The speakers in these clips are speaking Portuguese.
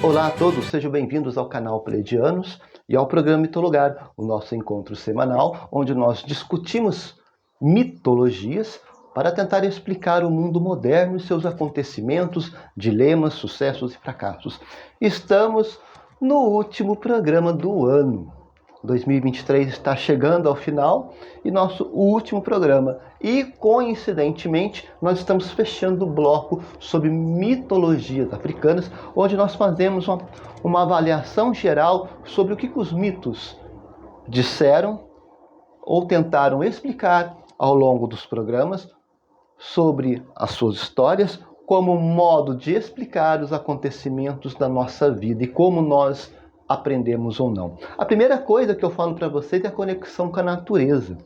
Olá a todos, sejam bem-vindos ao canal Pleiadianos e ao programa Mitolugar, o nosso encontro semanal, onde nós discutimos mitologias para tentar explicar o mundo moderno e seus acontecimentos, dilemas, sucessos e fracassos. Estamos no último programa do ano. 2023 está chegando ao final e nosso último programa. E, coincidentemente, nós estamos fechando o bloco sobre mitologias africanas, onde nós fazemos uma avaliação geral sobre o que os mitos disseram ou tentaram explicar ao longo dos programas sobre as suas histórias, como modo de explicar os acontecimentos da nossa vida e como nós aprendemos ou não. A primeira coisa que eu falo para vocês é a conexão com a natureza.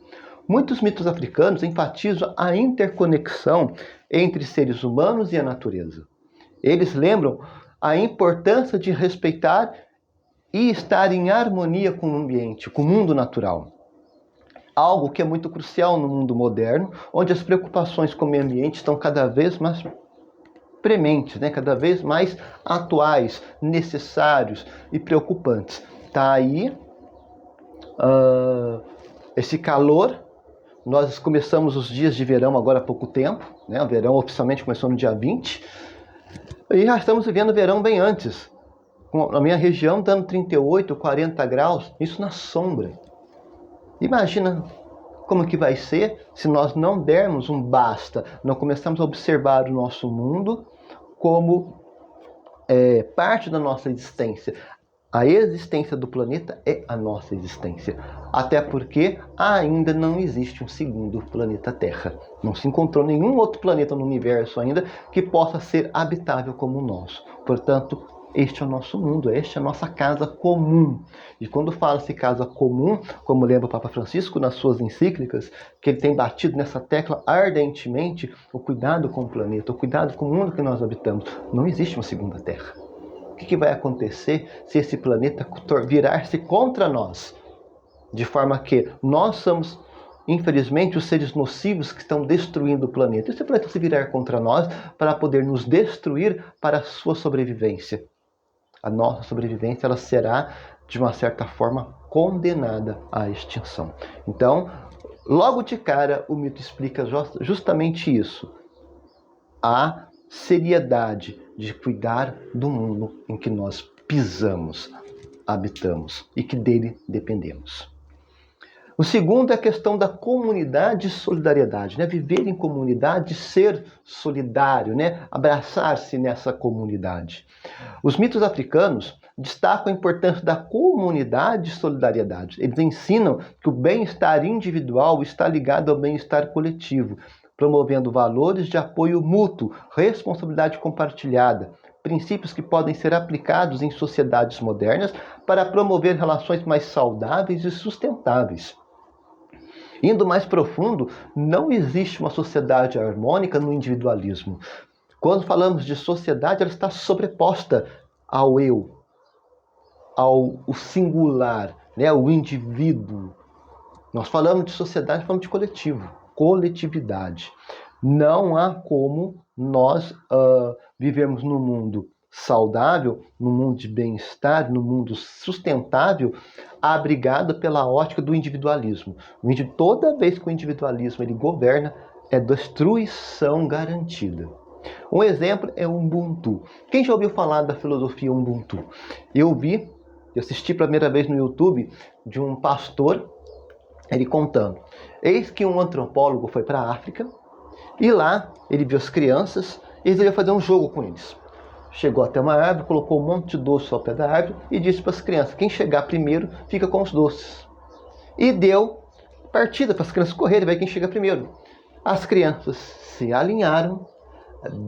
Muitos mitos africanos enfatizam a interconexão entre seres humanos e a natureza. Eles lembram a importância de respeitar e estar em harmonia com o ambiente, com o mundo natural. Algo que é muito crucial no mundo moderno, onde as preocupações com o meio ambiente estão cada vez mais prementes, cada vez mais atuais, necessários e preocupantes. Tá aí esse calor. Nós começamos os dias de verão agora há pouco tempo, O verão oficialmente começou no dia 20, e já estamos vivendo o verão bem antes. Na minha região dando 38, 40 graus, isso na sombra. Imagina como que vai ser se nós não dermos um basta, não começarmos a observar o nosso mundo como parte da nossa existência. A existência do planeta é a nossa existência. Até porque ainda não existe um segundo planeta Terra. Não se encontrou nenhum outro planeta no universo ainda que possa ser habitável como o nosso. Portanto, este é o nosso mundo, esta é a nossa casa comum. E quando fala-se casa comum, como lembra o Papa Francisco nas suas encíclicas, que ele tem batido nessa tecla ardentemente, o cuidado com o planeta, o cuidado com o mundo que nós habitamos. Não existe uma segunda Terra. O que vai acontecer se esse planeta virar-se contra nós? De forma que nós somos, infelizmente, os seres nocivos que estão destruindo o planeta. Esse planeta se virar contra nós para poder nos destruir para a sua sobrevivência. A nossa sobrevivência ela será, de uma certa forma, condenada à extinção. Então, logo de cara, o mito explica justamente isso. A seriedade de cuidar do mundo em que nós pisamos, habitamos e que dele dependemos. O segundo é a questão da comunidade e solidariedade, Viver em comunidade, ser solidário, Abraçar-se nessa comunidade. Os mitos africanos destacam a importância da comunidade e solidariedade. Eles ensinam que o bem-estar individual está ligado ao bem-estar coletivo, promovendo valores de apoio mútuo, responsabilidade compartilhada, princípios que podem ser aplicados em sociedades modernas para promover relações mais saudáveis e sustentáveis. Indo mais profundo, não existe uma sociedade harmônica no individualismo. Quando falamos de sociedade, ela está sobreposta ao eu, ao singular, ao indivíduo. Nós falamos de sociedade, falamos de coletivo, coletividade. Não há como nós vivermos num mundo saudável, num mundo de bem-estar, num mundo sustentável, abrigado pela ótica do individualismo. Toda vez que o individualismo ele governa, é destruição garantida. Um exemplo é o Ubuntu. Quem já ouviu falar da filosofia Ubuntu? Eu assisti pela primeira vez no YouTube de um pastor, ele contando. Eis que um antropólogo foi para a África e lá ele viu as crianças e resolveu fazer um jogo com eles. Chegou até uma árvore, colocou um monte de doces ao pé da árvore e disse para as crianças, quem chegar primeiro fica com os doces. E deu partida para as crianças correrem, vai quem chega primeiro. As crianças se alinharam,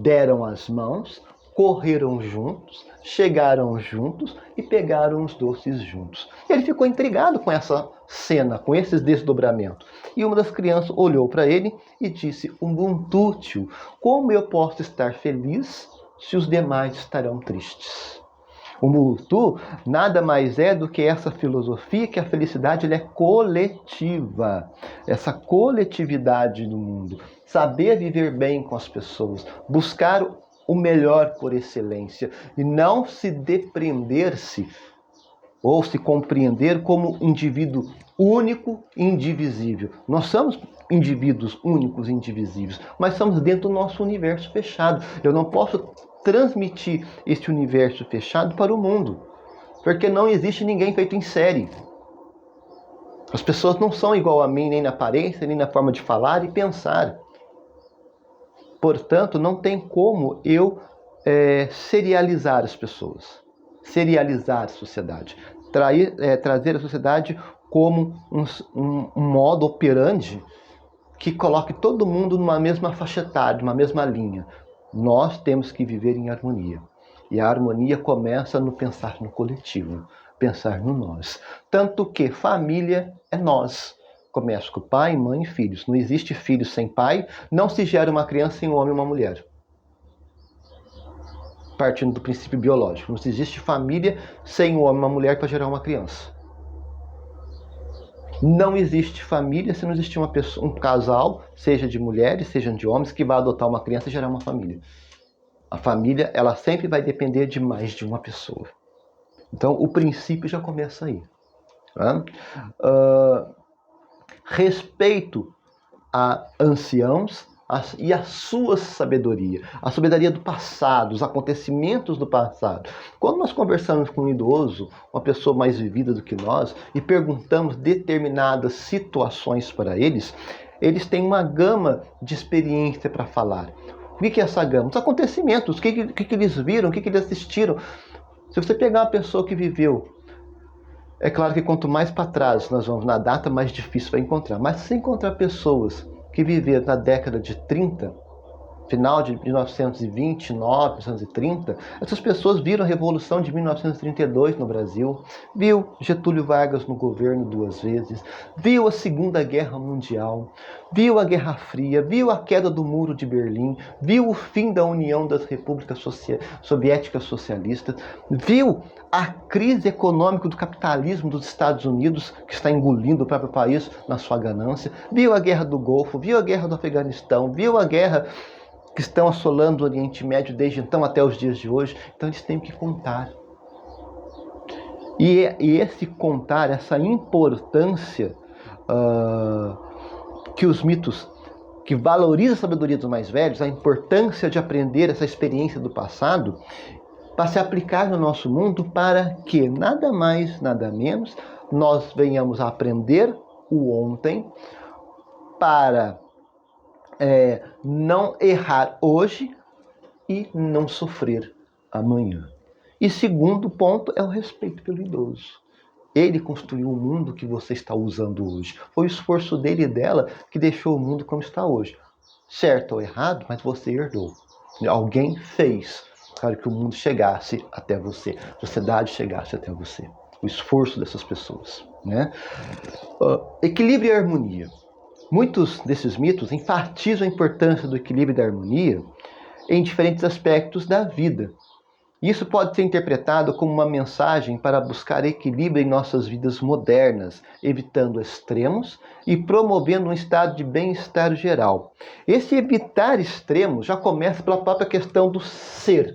deram as mãos, correram juntos, chegaram juntos e pegaram os doces juntos. Ele ficou intrigado com essa cena, com esses desdobramentos. E uma das crianças olhou para ele e disse, Ubuntu, tio, como eu posso estar feliz se os demais estarão tristes? O Ubuntu nada mais é do que essa filosofia que a felicidade ela é coletiva. Essa coletividade do mundo. Saber viver bem com as pessoas. Buscar o melhor por excelência e não se depreender-se ou se compreender como indivíduo único e indivisível. Nós somos indivíduos únicos e indivisíveis, mas estamos dentro do nosso universo fechado. Eu não posso transmitir esse universo fechado para o mundo, porque não existe ninguém feito em série. As pessoas não são igual a mim, nem na aparência, nem na forma de falar e pensar. Portanto, não tem como eu serializar as pessoas, serializar a sociedade, trazer a sociedade como um modo operandi que coloque todo mundo numa mesma faixa etária, numa mesma linha. Nós temos que viver em harmonia. E a harmonia começa no pensar no coletivo, pensar no nós. Tanto que família é nós. Começa com pai, mãe e filhos. Não existe filho sem pai, não se gera uma criança sem um homem e uma mulher. Partindo do princípio biológico. Não existe família sem um homem e uma mulher para gerar uma criança. Não existe família se não existir um casal, seja de mulheres, seja de homens, que vai adotar uma criança e gerar uma família. A família, ela sempre vai depender de mais de uma pessoa. Então, o princípio já começa aí. Tá? Respeito a anciãos e a sua sabedoria. A sabedoria do passado, os acontecimentos do passado. Quando nós conversamos com um idoso, uma pessoa mais vivida do que nós, e perguntamos determinadas situações para eles, eles têm uma gama de experiência para falar. O que é essa gama? Os acontecimentos, o que eles viram, o que eles assistiram. Se você pegar uma pessoa que viveu, é claro que quanto mais para trás nós vamos na data, mais difícil vai encontrar. Mas se encontrar pessoas que viveram na década de 30, final de 1929, 1930, essas pessoas viram a Revolução de 1932 no Brasil, viu Getúlio Vargas no governo 2 vezes, viu a Segunda Guerra Mundial, viu a Guerra Fria, viu a queda do Muro de Berlim, viu o fim da União das Repúblicas Soviéticas Socialistas, viu a crise econômica do capitalismo dos Estados Unidos, que está engolindo o próprio país na sua ganância, viu a Guerra do Golfo, viu a Guerra do Afeganistão, viu a guerra que estão assolando o Oriente Médio desde então até os dias de hoje. Então eles têm que contar. E esse contar, essa importância que os mitos, que valorizam a sabedoria dos mais velhos, a importância de aprender essa experiência do passado, para se aplicar no nosso mundo, para que nada mais, nada menos, nós venhamos a aprender o ontem, para não errar hoje e não sofrer amanhã. E segundo ponto é o respeito pelo idoso. Ele construiu o mundo que você está usando hoje. Foi o esforço dele e dela que deixou o mundo como está hoje. Certo ou errado, mas você herdou. Alguém fez para que o mundo chegasse até você, a sociedade chegasse até você. O esforço dessas pessoas, né? Equilíbrio e harmonia. Muitos desses mitos enfatizam a importância do equilíbrio e da harmonia em diferentes aspectos da vida. Isso pode ser interpretado como uma mensagem para buscar equilíbrio em nossas vidas modernas, evitando extremos e promovendo um estado de bem-estar geral. Esse evitar extremos já começa pela própria questão do ser.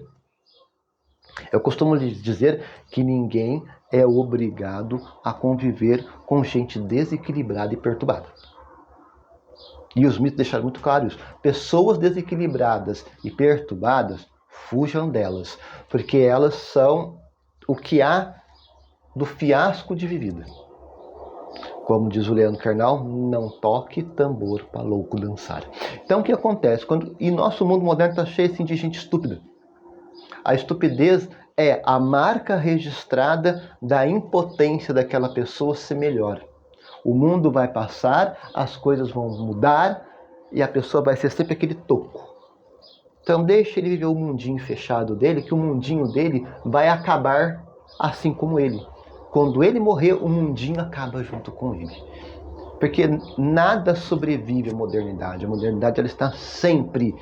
Eu costumo dizer que ninguém é obrigado a conviver com gente desequilibrada e perturbada. E os mitos deixaram muito claro isso. Pessoas desequilibradas e perturbadas, fujam delas, porque elas são o que há do fiasco de vivida. Como diz o Leandro Carnal, não toque tambor para louco dançar. Então o que acontece? E nosso mundo moderno está cheio assim, de gente estúpida. A estupidez é a marca registrada da impotência daquela pessoa ser melhor. O mundo vai passar, as coisas vão mudar e a pessoa vai ser sempre aquele toco. Então deixa ele viver o mundinho fechado dele, que o mundinho dele vai acabar assim como ele. Quando ele morrer, o mundinho acaba junto com ele. Porque nada sobrevive à modernidade. A modernidade ela está sempre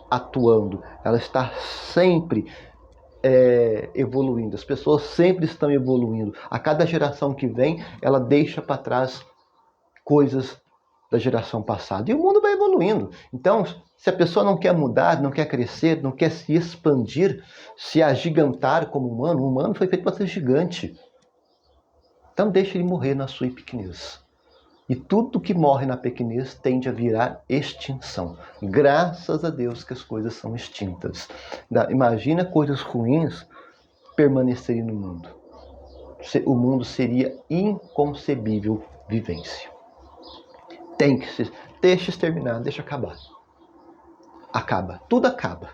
atuando, ela está sempre evoluindo. As pessoas sempre estão evoluindo. A cada geração que vem, ela deixa para trás coisas da geração passada. E o mundo vai evoluindo. Então, se a pessoa não quer mudar, não quer crescer, não quer se expandir, se agigantar como humano, o humano foi feito para ser gigante. Então deixe ele morrer na sua pequenez. E tudo que morre na pequenez tende a virar extinção. Graças a Deus que as coisas são extintas. Imagina coisas ruins permanecerem no mundo. O mundo seria inconcebível vivência. Tem que ser. Deixa exterminar, deixa acabar. Acaba. Tudo acaba.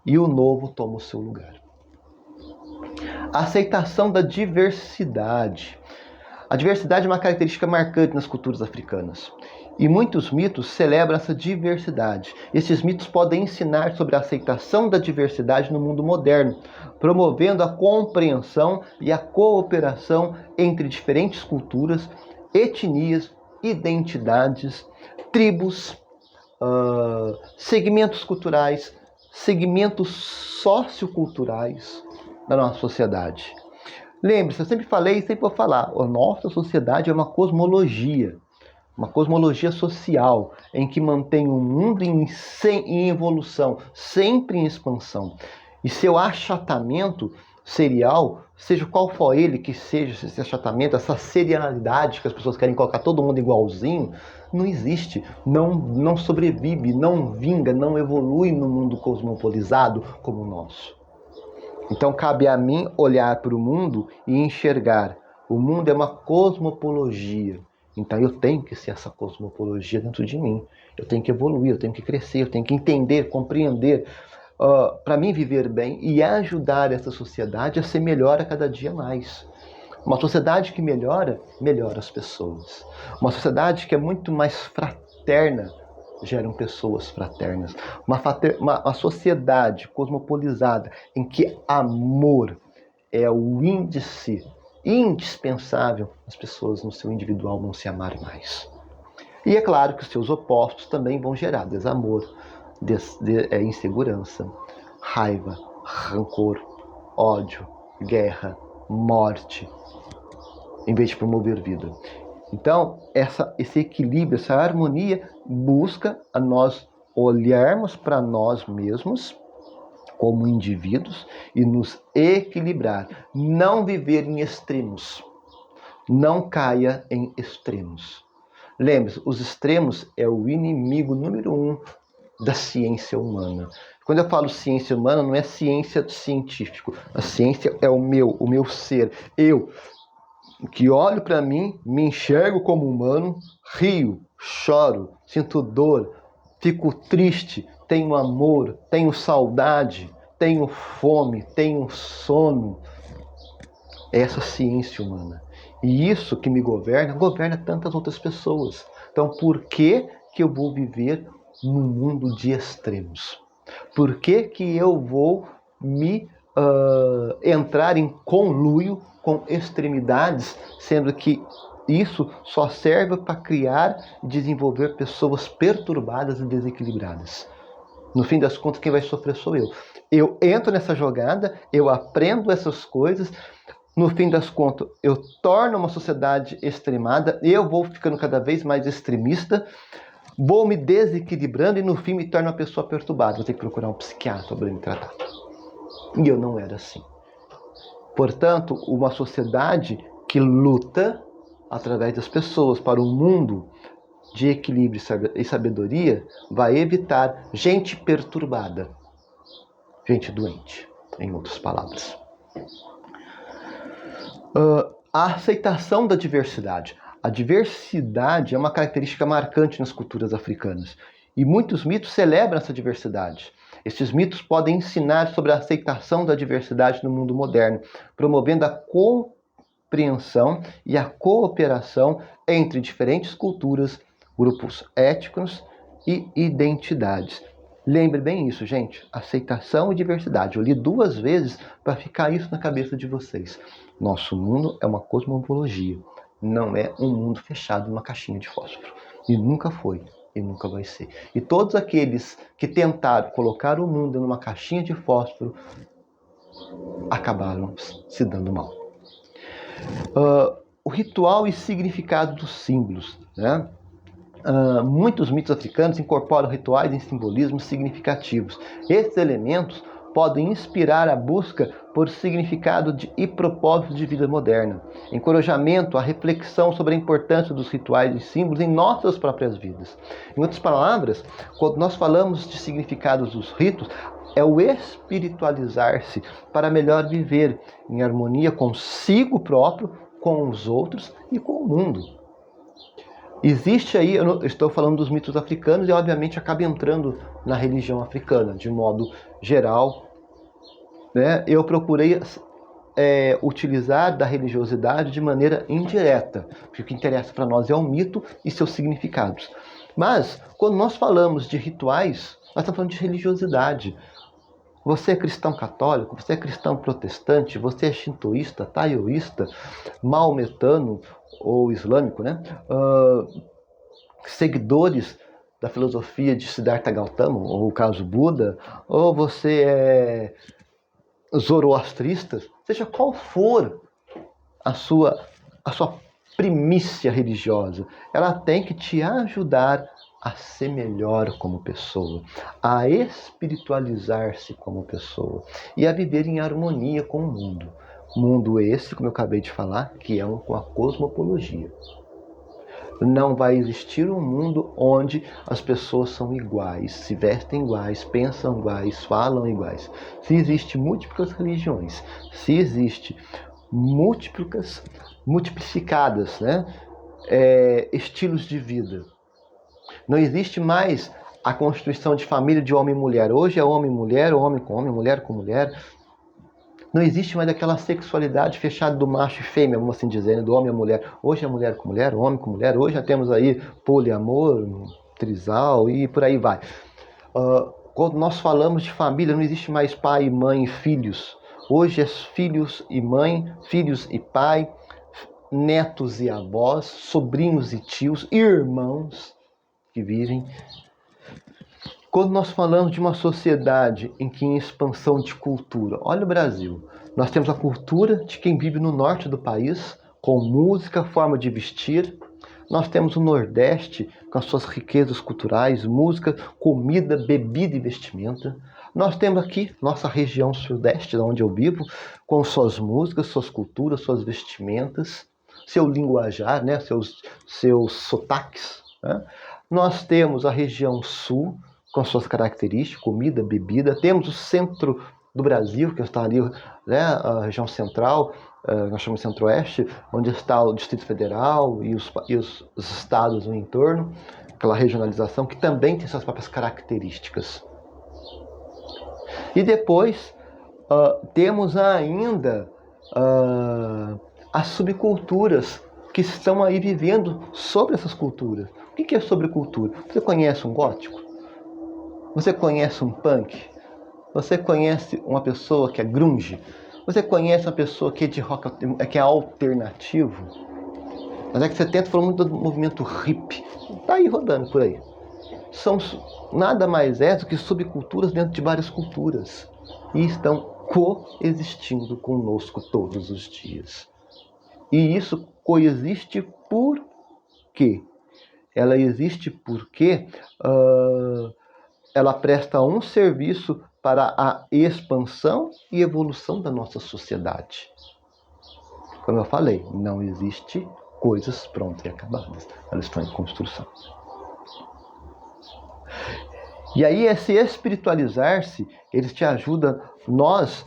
E o novo toma o seu lugar. A aceitação da diversidade. A diversidade é uma característica marcante nas culturas africanas. E muitos mitos celebram essa diversidade. Esses mitos podem ensinar sobre a aceitação da diversidade no mundo moderno, promovendo a compreensão e a cooperação entre diferentes culturas, etnias, identidades, tribos, segmentos culturais, segmentos socioculturais da nossa sociedade. Lembre-se, eu sempre falei e sempre vou falar, a nossa sociedade é uma cosmologia social, em que mantém o mundo em evolução, sempre em expansão. E seu achatamento serial, seja qual for ele que seja, esse achatamento, essa serialidade que as pessoas querem colocar todo mundo igualzinho, não existe, não sobrevive, não vinga, não evolui no mundo cosmopolizado como o nosso. Então cabe a mim olhar para o mundo e enxergar. O mundo é uma cosmopologia. Então eu tenho que ser essa cosmopologia dentro de mim. Eu tenho que evoluir, eu tenho que crescer, eu tenho que entender, compreender, para mim viver bem e ajudar essa sociedade a ser melhor a cada dia mais. Uma sociedade que melhora, melhora as pessoas. Uma sociedade que é muito mais fraterna, geram pessoas fraternas. Uma sociedade cosmopolizada em que amor é o índice indispensável, as pessoas no seu individual vão se amar mais. E é claro que os seus opostos também vão gerar desamor, insegurança, raiva, rancor, ódio, guerra, morte, em vez de promover vida. Então, esse equilíbrio, essa harmonia busca a nós olharmos para nós mesmos como indivíduos e nos equilibrar. Não viver em extremos. Não caia em extremos. Lembre-se, os extremos é o inimigo número 1 da ciência humana. Quando eu falo ciência humana, não é ciência científica. A ciência é o meu ser. Eu, que olho para mim, me enxergo como humano, rio, choro, sinto dor, fico triste, tenho amor, tenho saudade, tenho fome, tenho sono. Essa ciência humana. E isso que me governa tantas outras pessoas. Então por que eu vou viver num mundo de extremos? Por que eu vou me entrar em conluio com extremidades, sendo que isso só serve para criar e desenvolver pessoas perturbadas e desequilibradas? No fim das contas, quem vai sofrer sou eu. Eu entro nessa jogada, eu aprendo essas coisas, no fim das contas, eu torno uma sociedade extremada, eu vou ficando cada vez mais extremista, vou me desequilibrando e no fim me torno uma pessoa perturbada. Vou ter que procurar um psiquiatra para me tratar. E eu não era assim. Portanto, uma sociedade que luta através das pessoas para um mundo de equilíbrio e sabedoria vai evitar gente perturbada, gente doente, em outras palavras. A aceitação da diversidade. A diversidade é uma característica marcante nas culturas africanas e muitos mitos celebram essa diversidade. Estes mitos podem ensinar sobre a aceitação da diversidade no mundo moderno, promovendo a compreensão e a cooperação entre diferentes culturas, grupos étnicos e identidades. Lembre bem isso, gente. Aceitação e diversidade. Eu li 2 vezes para ficar isso na cabeça de vocês. Nosso mundo é uma cosmologia. Não é um mundo fechado numa caixinha de fósforo. E nunca foi. E nunca vai ser. E todos aqueles que tentaram colocar o mundo numa caixinha de fósforo acabaram se dando mal. O ritual e significado dos símbolos, né? Muitos mitos africanos incorporam rituais e simbolismos significativos. Esses elementos podem inspirar a busca por significado e propósito de vida moderna, encorajamento à reflexão sobre a importância dos rituais e símbolos em nossas próprias vidas. Em outras palavras, quando nós falamos de significados dos ritos, é o espiritualizar-se para melhor viver em harmonia consigo próprio, com os outros e com o mundo. Existe aí, eu estou falando dos mitos africanos e obviamente acaba entrando na religião africana, de modo geral, né? Eu procurei utilizar da religiosidade de maneira indireta, porque o que interessa para nós é o mito e seus significados. Mas, quando nós falamos de rituais, nós estamos falando de religiosidade. Você é cristão católico, você é cristão protestante, você é shintoísta, taoísta, maometano ou islâmico, né? Seguidores da filosofia de Siddhartha Gautama, ou o caso Buda, ou você é zoroastrista, seja qual for a sua primícia religiosa, ela tem que te ajudar a ser melhor como pessoa, a espiritualizar-se como pessoa e a viver em harmonia com o mundo. Mundo esse, como eu acabei de falar, que é com a cosmopologia. Não vai existir um mundo onde as pessoas são iguais, se vestem iguais, pensam iguais, falam iguais. Se existem múltiplas religiões, se existe multiplicadas, né, estilos de vida, não existe mais a constituição de família de homem e mulher. Hoje é homem e mulher, homem com homem, mulher com mulher. Não existe mais aquela sexualidade fechada do macho e fêmea, vamos assim dizer, né? Do homem e mulher. Hoje é mulher com mulher, homem com mulher. Hoje já temos aí poliamor, trisal e por aí vai. Quando nós falamos de família, não existe mais pai, mãe e filhos. Hoje é filhos e mãe, filhos e pai, netos e avós, sobrinhos e tios, irmãos que vivem. Quando nós falamos de uma sociedade em que em expansão de cultura, olha o Brasil, nós temos a cultura de quem vive no norte do país, com música, forma de vestir. Nós temos o Nordeste, com as suas riquezas culturais, música, comida, bebida e vestimenta. Nós temos aqui nossa região Sudeste, onde eu vivo, com suas músicas, suas culturas, suas vestimentas, seu linguajar, né? seus sotaques, né? Nós temos a região Sul, com suas características, comida, bebida. Temos o centro do Brasil, que está ali, né, a região central, nós chamamos de Centro-Oeste, onde está o Distrito Federal e os estados no entorno, aquela regionalização que também tem suas próprias características. E depois temos ainda as subculturas que estão aí vivendo sobre essas culturas. O que é sobrecultura? Você conhece um gótico? Você conhece um punk? Você conhece uma pessoa que é grunge? Você conhece uma pessoa que é de rock, que é alternativo? Mas é que 70 falou muito do movimento hippie. Está aí rodando por aí. São nada mais do que subculturas dentro de várias culturas. E estão coexistindo conosco todos os dias. E isso coexiste por quê? Ela existe porque ela presta um serviço para a expansão e evolução da nossa sociedade. Como eu falei, não existe coisas prontas e acabadas. Elas estão em construção. E aí esse espiritualizar-se, ele te ajuda nós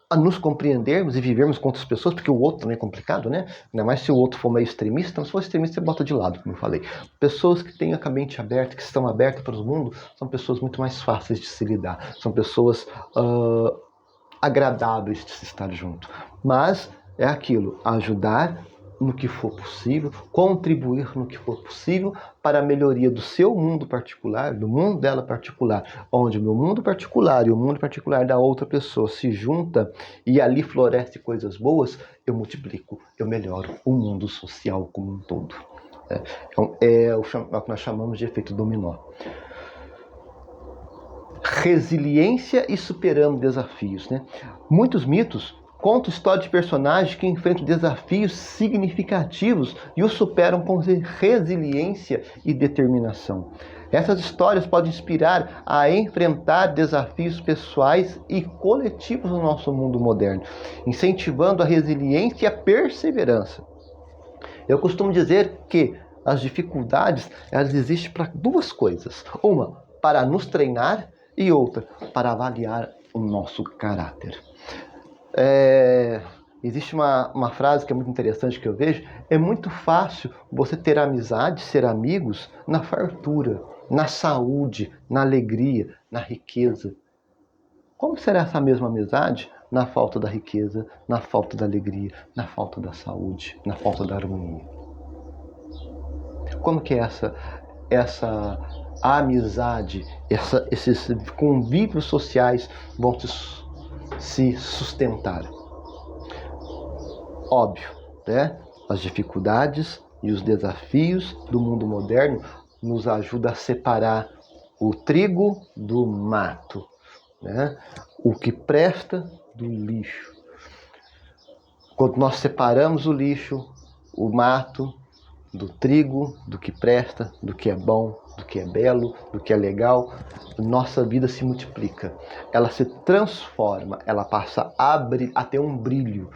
a nos compreendermos e vivermos com outras pessoas, porque o outro também é complicado, né? Ainda mais se o outro for meio extremista. Então, se for extremista, você bota de lado, como eu falei. Pessoas que têm a mente aberta, que estão abertas para o mundo, são pessoas muito mais fáceis de se lidar. São pessoas agradáveis de se estar junto. Mas é aquilo, ajudar no que for possível, contribuir no que for possível para a melhoria do seu mundo particular, do mundo dela particular, onde o meu mundo particular e o mundo particular da outra pessoa se junta e ali floresce coisas boas, eu multiplico, eu melhoro o mundo social como um todo. Então, é o que nós chamamos de efeito dominó. Resiliência e superando desafios, né? Muitos mitos Conto histórias de personagens que enfrentam desafios significativos e os superam com resiliência e determinação. Essas histórias podem inspirar a enfrentar desafios pessoais e coletivos no nosso mundo moderno, incentivando a resiliência e a perseverança. Eu costumo dizer que as dificuldades, elas existem para duas coisas. Uma, para nos treinar, e outra, para avaliar o nosso caráter. Existe uma frase que é muito interessante que eu vejo: é muito fácil você ter amizade, ser amigos na fartura, na saúde, na alegria, na riqueza. Como será essa mesma amizade na falta da riqueza, na falta da alegria, na falta da saúde, na falta da harmonia? Como que é essa amizade, esses convívios sociais vão se sustentar? Óbvio, né? As dificuldades e os desafios do mundo moderno nos ajudam a separar o trigo do mato, né? O que presta do lixo. Quando nós separamos o lixo, o mato, do trigo, do que presta, do que é bom, do que é belo, do que é legal, nossa vida se multiplica. Ela se transforma, ela passa a ter um brilho,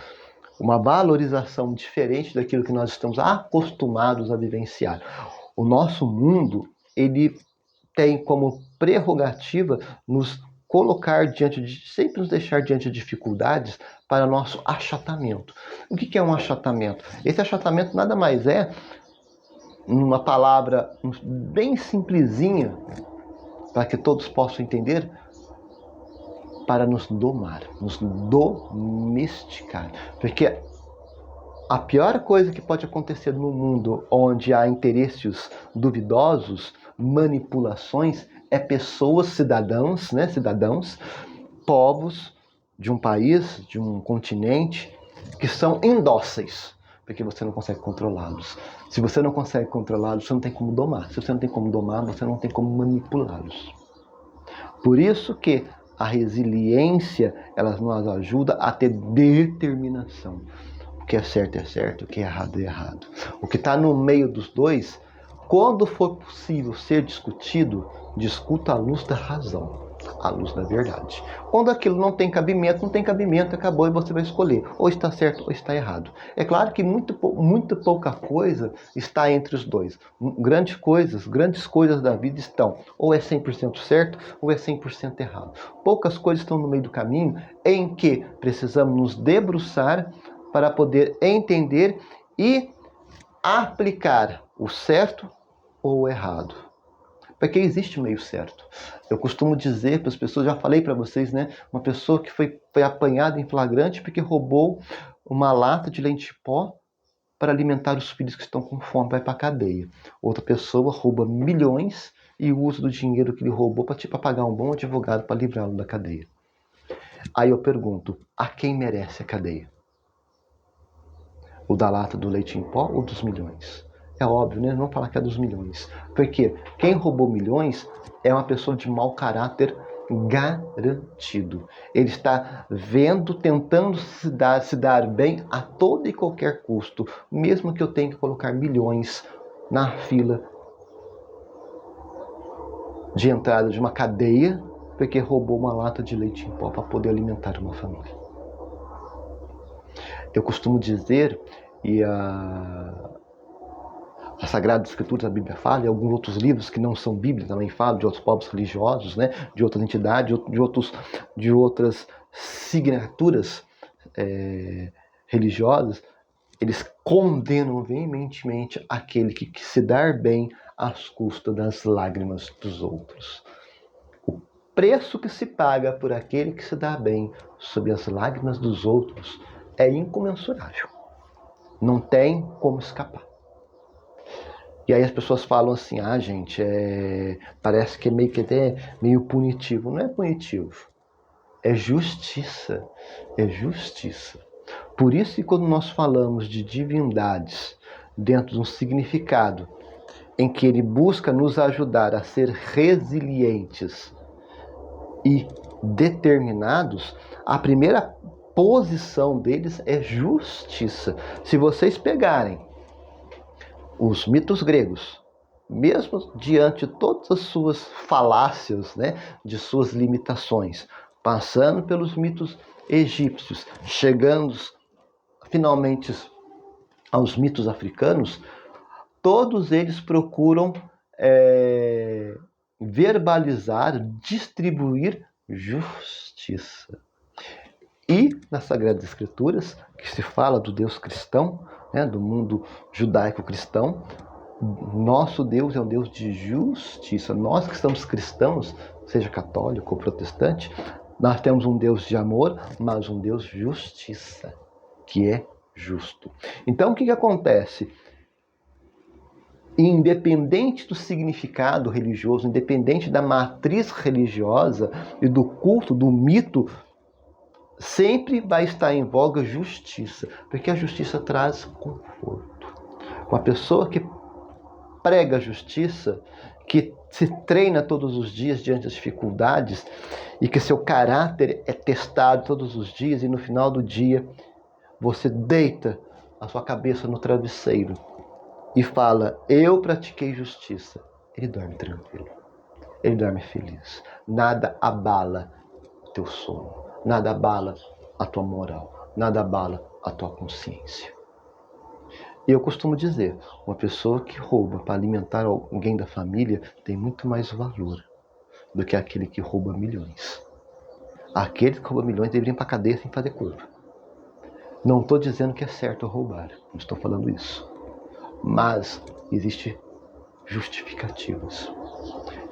uma valorização diferente daquilo que nós estamos acostumados a vivenciar. O nosso mundo, ele tem como prerrogativa nos colocar sempre nos deixar diante de dificuldades para nosso achatamento. O que é um achatamento? Esse achatamento nada mais é, numa palavra bem simplesinha, para que todos possam entender, para nos domar, nos domesticar. Porque a pior coisa que pode acontecer no mundo onde há interesses duvidosos, manipulações, é pessoas, cidadãos, povos de um país, de um continente, que são indóceis, porque você não consegue controlá-los. Se você não consegue controlá-los, você não tem como domar. Se você não tem como domar, você não tem como manipulá-los. Por isso que a resiliência, ela nos ajuda a ter determinação. O que é certo, o que é errado. O que está no meio dos dois, quando for possível ser discutido, discuta à luz da razão, à luz da verdade. Quando aquilo não tem cabimento, acabou e você vai escolher. Ou está certo ou está errado. É claro que muito pouca coisa está entre os dois. Grandes coisas da vida estão ou é 100% certo ou é 100% errado. Poucas coisas estão no meio do caminho em que precisamos nos debruçar para poder entender e aplicar o certo ou o errado. Porque existe meio certo. Eu costumo dizer para as pessoas, já falei para vocês, né? Uma pessoa que foi apanhada em flagrante porque roubou uma lata de leite em pó para alimentar os filhos que estão com fome, vai para a cadeia. Outra pessoa rouba milhões e usa do dinheiro que ele roubou para pagar um bom advogado para livrá-lo da cadeia. Aí eu pergunto, a quem merece a cadeia? O da lata do leite em pó ou dos milhões? É óbvio, né? Não falar que é dos milhões. Porque quem roubou milhões é uma pessoa de mau caráter garantido. Ele está tentando se dar bem a todo e qualquer custo, mesmo que eu tenha que colocar milhões na fila de entrada de uma cadeia, porque roubou uma lata de leite em pó para poder alimentar uma família. Eu costumo dizer, e a Sagrada Escritura, a Bíblia fala, e alguns outros livros que não são Bíblia também falam, de outros povos religiosos, né, de outras entidades, de outras signaturas religiosas, eles condenam veementemente aquele que se dar bem às custas das lágrimas dos outros. O preço que se paga por aquele que se dá bem sob as lágrimas dos outros é incomensurável. Não tem como escapar. E aí as pessoas falam assim, gente, parece que é meio punitivo. Não é punitivo, é justiça. É justiça. Por isso que quando nós falamos de divindades dentro de um significado em que ele busca nos ajudar a ser resilientes e determinados, a primeira posição deles é justiça. Se vocês pegarem os mitos gregos, mesmo diante de todas as suas falácias, né, de suas limitações, passando pelos mitos egípcios, chegando finalmente aos mitos africanos, todos eles procuram verbalizar, distribuir justiça. E nas Sagradas Escrituras, que se fala do Deus cristão, né, do mundo judaico-cristão, nosso Deus é um Deus de justiça. Nós que somos cristãos, seja católico ou protestante, nós temos um Deus de amor, mas um Deus de justiça, que é justo. Então, o que acontece? Independente do significado religioso, independente da matriz religiosa e do culto, do mito, sempre vai estar em voga justiça, porque a justiça traz conforto. Uma pessoa que prega a justiça, que se treina todos os dias diante das dificuldades e que seu caráter é testado todos os dias e no final do dia você deita a sua cabeça no travesseiro e fala, eu pratiquei justiça. Ele dorme tranquilo, ele dorme feliz. Nada abala o teu sono, nada abala a tua moral, nada abala a tua consciência. E eu costumo dizer, uma pessoa que rouba para alimentar alguém da família tem muito mais valor do que aquele que rouba milhões. Aquele que rouba milhões deveria ir para a cadeia sem fazer curva. Não estou dizendo que é certo roubar, não estou falando isso. Mas existem justificativas.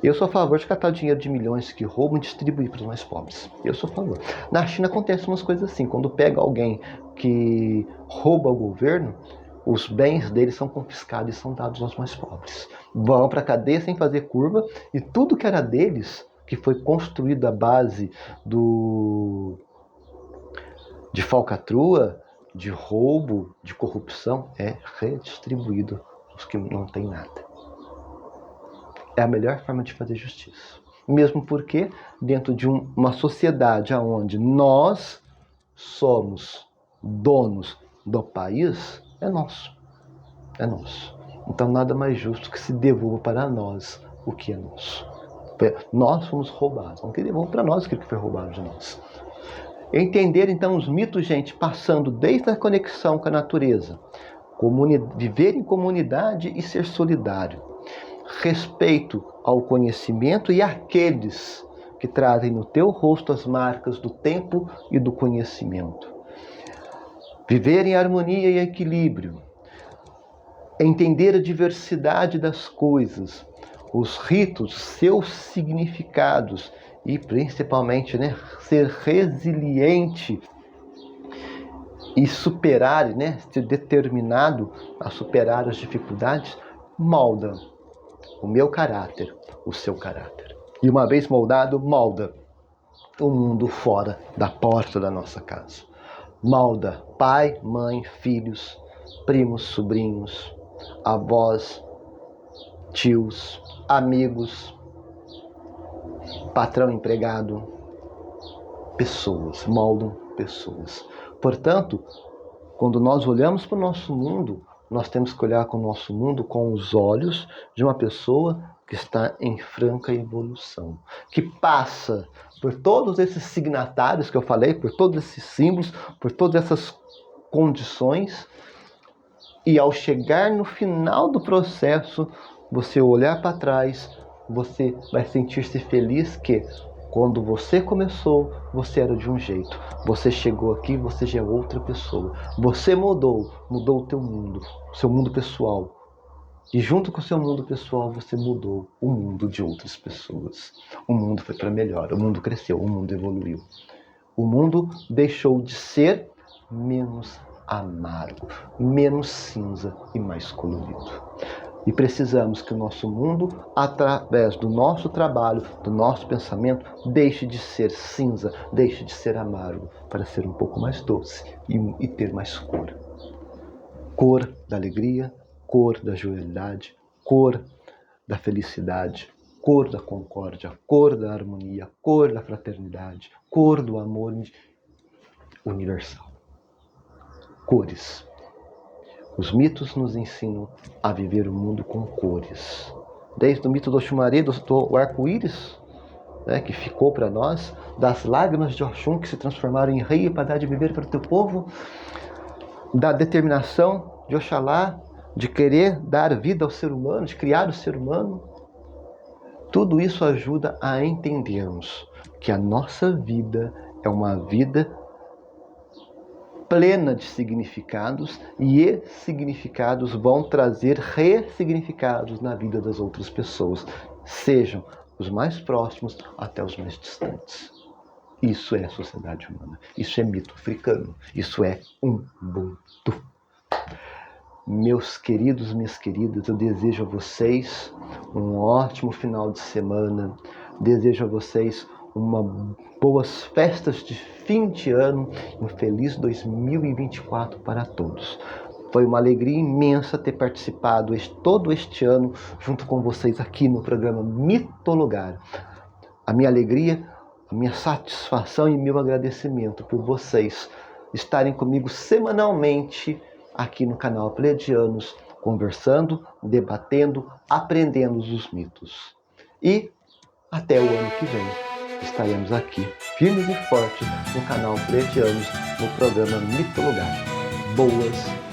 Eu sou a favor de catar dinheiro de milhões que roubam e distribuir para os mais pobres. Eu sou a favor. Na China acontece umas coisas assim. Quando pega alguém que rouba o governo, os bens deles são confiscados e são dados aos mais pobres. Vão para a cadeia sem fazer curva e tudo que era deles, que foi construído à base de falcatrua, de roubo, de corrupção, é redistribuído aos que não têm nada. É a melhor forma de fazer justiça. Mesmo porque, dentro de uma sociedade onde nós somos donos do país, é nosso. É nosso. Então, nada mais justo que se devolva para nós o que é nosso. Nós fomos roubados. Não que devolva para nós aquilo que foi roubado de nós. Entender, então, os mitos, gente, passando desde a conexão com a natureza, viver em comunidade e ser solidário, respeito ao conhecimento e àqueles que trazem no teu rosto as marcas do tempo e do conhecimento. Viver em harmonia e equilíbrio, entender a diversidade das coisas, os ritos, seus significados e principalmente, né, ser resiliente e superar, né, ser determinado a superar as dificuldades, molda o meu caráter, o seu caráter. E uma vez moldado, molda o mundo fora da porta da nossa casa. Molda pai, mãe, filhos, primos, sobrinhos, avós, tios, amigos, patrão, empregado, pessoas, moldam pessoas. Portanto, quando nós olhamos para o nosso mundo, nós temos que olhar com o nosso mundo com os olhos de uma pessoa que está em franca evolução, que passa por todos esses signatários que eu falei, por todos esses símbolos, por todas essas condições, e ao chegar no final do processo, você olhar para trás, você vai sentir-se feliz que quando você começou, você era de um jeito. Você chegou aqui, você já é outra pessoa. Você mudou o teu mundo, o seu mundo pessoal. E junto com o seu mundo pessoal, você mudou o mundo de outras pessoas. O mundo foi para melhor, o mundo cresceu, o mundo evoluiu. O mundo deixou de ser menos amargo, menos cinza e mais colorido. E precisamos que o nosso mundo, através do nosso trabalho, do nosso pensamento, deixe de ser cinza, deixe de ser amargo, para ser um pouco mais doce e ter mais cor. Cor da alegria, cor da jovialidade, cor da felicidade, cor da concórdia, cor da harmonia, cor da fraternidade, cor do amor, universal. Cores. Os mitos nos ensinam a viver o mundo com cores. Desde o mito do Oxumaré, do arco-íris, né, que ficou para nós, das lágrimas de Oxum que se transformaram em rio para dar de beber para o teu povo, da determinação de Oxalá de querer dar vida ao ser humano, de criar o ser humano. Tudo isso ajuda a entendermos que a nossa vida é uma vida plena de significados, e esses significados vão trazer ressignificados na vida das outras pessoas, sejam os mais próximos até os mais distantes. Isso é a sociedade humana, isso é mito africano, isso é Ubuntu. Meus queridos, minhas queridas, eu desejo a vocês um ótimo final de semana, desejo a vocês boas festas de fim de ano e um feliz 2024 para todos. Foi uma alegria imensa ter participado todo este ano junto com vocês aqui no programa Mitologar. A minha alegria, a minha satisfação e meu agradecimento por vocês estarem comigo semanalmente aqui no canal Pleiadianos, conversando, debatendo, aprendendo os mitos. E até o ano que vem estaremos aqui, firmes e fortes, no canal Pleiadianos, no programa Mitologar. Boas